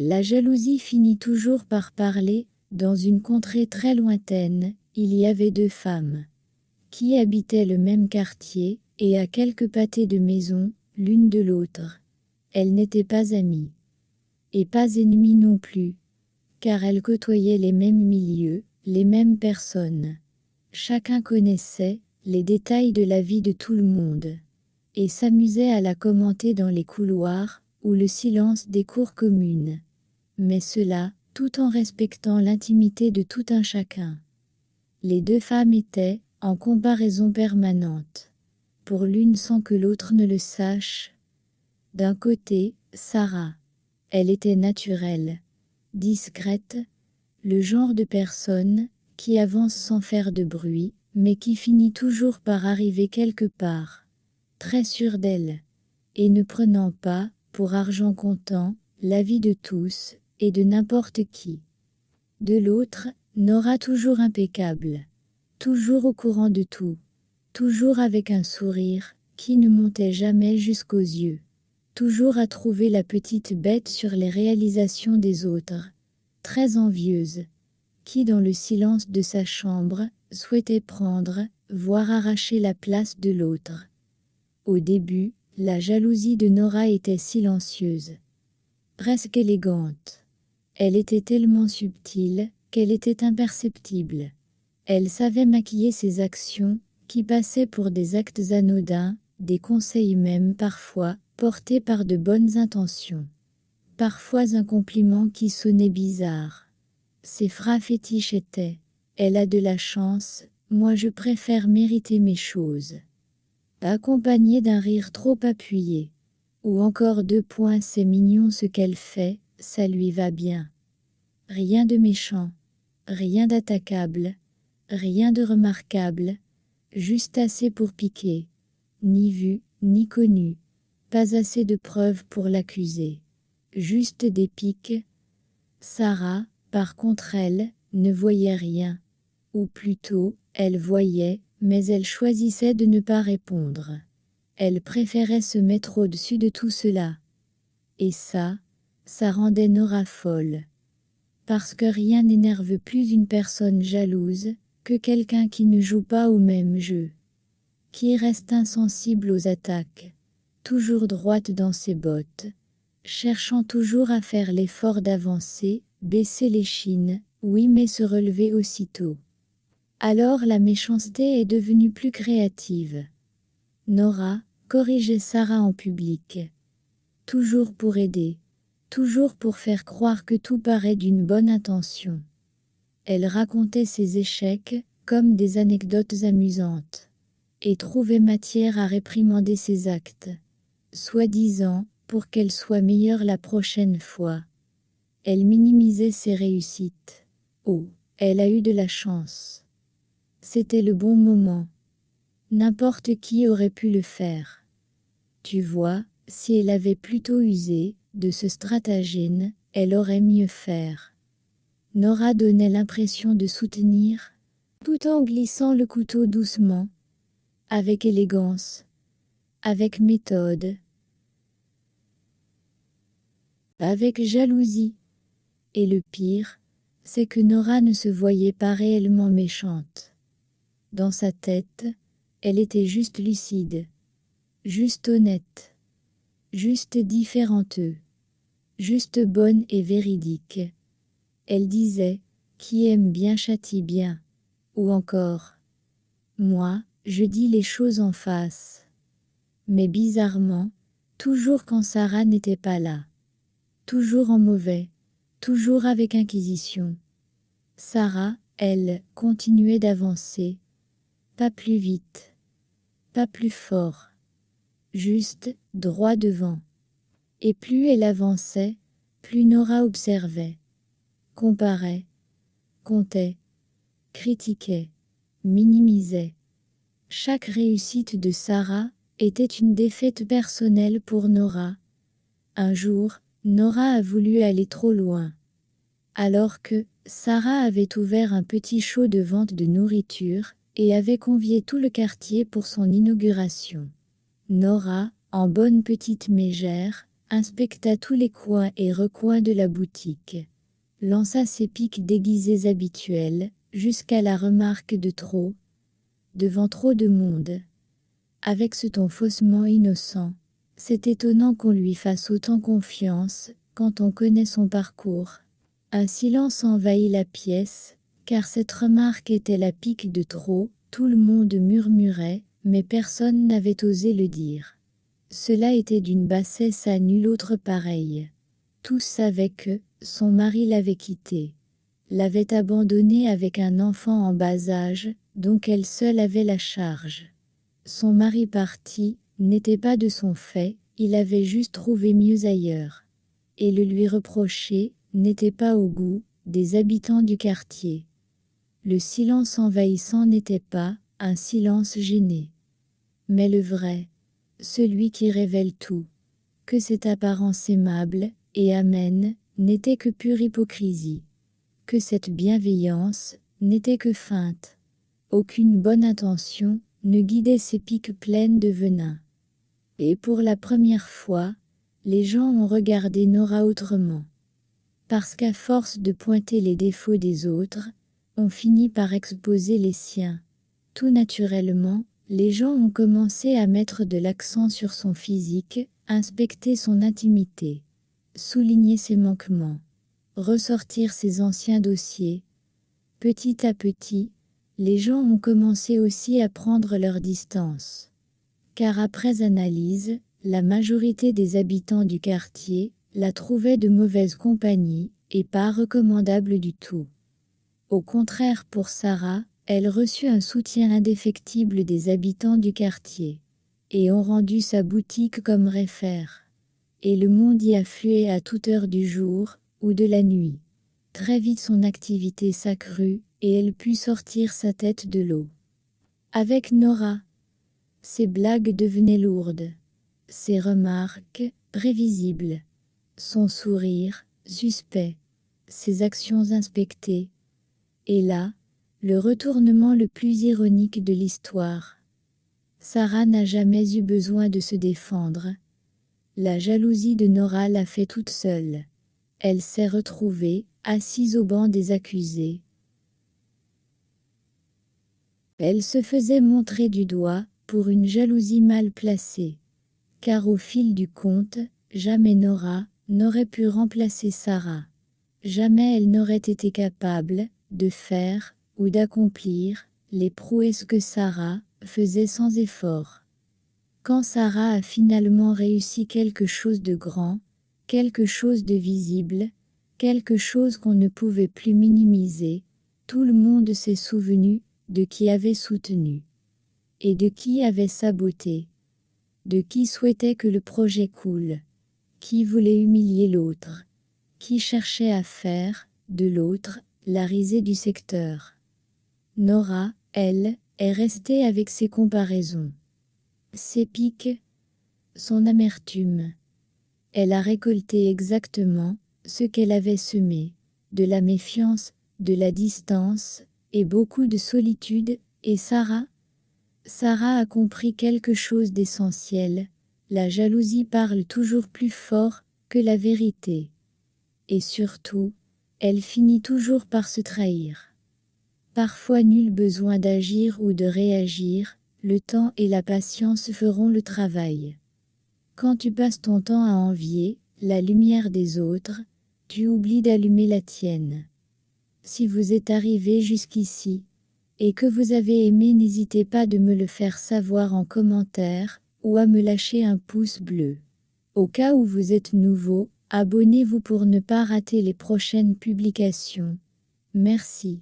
La jalousie finit toujours par parler. Dans une contrée très lointaine, il y avait deux femmes qui habitaient le même quartier, et à quelques pâtés de maison, l'une de l'autre. Elles n'étaient pas amies, et pas ennemies non plus, car elles côtoyaient les mêmes milieux, les mêmes personnes. Chacun connaissait les détails de la vie de tout le monde, et s'amusait à la commenter dans les couloirs, ou le silence des cours communes. Mais cela, tout en respectant l'intimité de tout un chacun. Les deux femmes étaient en comparaison permanente, pour l'une sans que l'autre ne le sache. D'un côté, Sarah. Elle était naturelle, discrète, le genre de personne qui avance sans faire de bruit, mais qui finit toujours par arriver quelque part, très sûre d'elle, et ne prenant pas, pour argent comptant, l'avis de tous, et de n'importe qui. De l'autre, Nora toujours impeccable, toujours au courant de tout, toujours avec un sourire, qui ne montait jamais jusqu'aux yeux, toujours à trouver la petite bête sur les réalisations des autres, très envieuse, qui dans le silence de sa chambre, souhaitait prendre, voire arracher la place de l'autre. Au début, la jalousie de Nora était silencieuse, presque élégante. Elle était tellement subtile, qu'elle était imperceptible. Elle savait maquiller ses actions, qui passaient pour des actes anodins, des conseils même parfois, portés par de bonnes intentions. Parfois un compliment qui sonnait bizarre. Ses phrases fétiches étaient « Elle a de la chance, moi je préfère mériter mes choses », accompagné d'un rire trop appuyé. Ou encore « C'est mignon ce qu'elle fait, ça lui va bien ». Rien de méchant, rien d'attaquable, rien de remarquable, juste assez pour piquer. Ni vu, ni connu, pas assez de preuves pour l'accuser. Juste des piques. Sarah, par contre elle, ne voyait rien. Ou plutôt, elle voyait, mais elle choisissait de ne pas répondre. Elle préférait se mettre au-dessus de tout cela. Et ça rendait Nora folle. Parce que rien n'énerve plus une personne jalouse que quelqu'un qui ne joue pas au même jeu, qui reste insensible aux attaques, toujours droite dans ses bottes, cherchant toujours à faire l'effort d'avancer, baisser l'échine, oui mais se relever aussitôt. Alors la méchanceté est devenue plus créative. Nora corrigeait Sarah en public, toujours pour aider, toujours pour faire croire que tout paraît d'une bonne intention. Elle racontait ses échecs comme des anecdotes amusantes, et trouvait matière à réprimander ses actes, soi-disant pour qu'elle soit meilleure la prochaine fois. Elle minimisait ses réussites. Oh, elle a eu de la chance. C'était le bon moment. N'importe qui aurait pu le faire. Tu vois, si elle avait plutôt usé de ce stratagème, elle aurait mieux faire. Nora donnait l'impression de soutenir, tout en glissant le couteau doucement, avec élégance, avec méthode, avec jalousie. Et le pire, c'est que Nora ne se voyait pas réellement méchante. Dans sa tête, elle était juste lucide, juste honnête, juste différenteuse, juste bonne et véridique. Elle disait « Qui aime bien châtie bien » ou encore « Moi, je dis les choses en face ». Mais bizarrement, toujours quand Sarah n'était pas là, toujours en mauvais, toujours avec inquisition, Sarah, elle, continuait d'avancer, pas plus vite, pas plus fort, juste, droit devant. Et plus elle avançait, plus Nora observait, comparait, comptait, critiquait, minimisait. Chaque réussite de Sarah était une défaite personnelle pour Nora. Un jour, Nora a voulu aller trop loin. Alors que Sarah avait ouvert un petit show de vente de nourriture et avait convié tout le quartier pour son inauguration. Nora, en bonne petite mégère, inspecta tous les coins et recoins de la boutique, lança ses pics déguisés habituels, jusqu'à la remarque de trop, devant trop de monde. Avec ce ton faussement innocent, c'est étonnant qu'on lui fasse autant confiance, quand on connaît son parcours. Un silence envahit la pièce, car cette remarque était la pique de trop, tout le monde murmurait, mais personne n'avait osé le dire. Cela était d'une bassesse à nulle autre pareille. Tous savaient que, son mari l'avait quittée, l'avait abandonnée avec un enfant en bas âge, dont elle seule avait la charge. Son mari parti, n'était pas de son fait, il avait juste trouvé mieux ailleurs. Et le lui reprocher, n'était pas au goût des habitants du quartier. Le silence envahissant n'était pas un silence gêné, mais le vrai, celui qui révèle tout, que cette apparence aimable et amène n'était que pure hypocrisie, que cette bienveillance n'était que feinte. Aucune bonne intention ne guidait ces piques pleines de venin. Et pour la première fois, les gens ont regardé Nora autrement. Parce qu'à force de pointer les défauts des autres, on finit par exposer les siens. Tout naturellement, les gens ont commencé à mettre de l'accent sur son physique, inspecter son intimité, souligner ses manquements, ressortir ses anciens dossiers. Petit à petit, les gens ont commencé aussi à prendre leur distance. Car après analyse, la majorité des habitants du quartier la trouvaient de mauvaise compagnie et pas recommandable du tout. Au contraire pour Sarah, elle reçut un soutien indéfectible des habitants du quartier, et ont rendu sa boutique comme réfère. Et le monde y affluait à toute heure du jour ou de la nuit. Très vite son activité s'accrut, et elle put sortir sa tête de l'eau. Avec Nora, ses blagues devenaient lourdes, ses remarques prévisibles, son sourire suspect, ses actions inspectées. Et là, le retournement le plus ironique de l'histoire. Sarah n'a jamais eu besoin de se défendre. La jalousie de Nora l'a fait toute seule. Elle s'est retrouvée, assise au banc des accusés. Elle se faisait montrer du doigt, pour une jalousie mal placée. Car au fil du conte, jamais Nora n'aurait pu remplacer Sarah. Jamais elle n'aurait été capable de faire ou d'accomplir les prouesses que Sarah faisait sans effort. Quand Sarah a finalement réussi quelque chose de grand, quelque chose de visible, quelque chose qu'on ne pouvait plus minimiser, tout le monde s'est souvenu de qui avait soutenu, et de qui avait saboté, de qui souhaitait que le projet coule, qui voulait humilier l'autre, qui cherchait à faire de l'autre la risée du secteur. Nora, elle, est restée avec ses comparaisons, ses piques, son amertume. Elle a récolté exactement ce qu'elle avait semé, de la méfiance, de la distance, et beaucoup de solitude, et Sarah a compris quelque chose d'essentiel. La jalousie parle toujours plus fort que la vérité. Et surtout, elle finit toujours par se trahir. Parfois nul besoin d'agir ou de réagir, le temps et la patience feront le travail. Quand tu passes ton temps à envier la lumière des autres, tu oublies d'allumer la tienne. Si vous êtes arrivé jusqu'ici, et que vous avez aimé, n'hésitez pas de me le faire savoir en commentaire, ou à me lâcher un pouce bleu. Au cas où vous êtes nouveau, abonnez-vous pour ne pas rater les prochaines publications. Merci.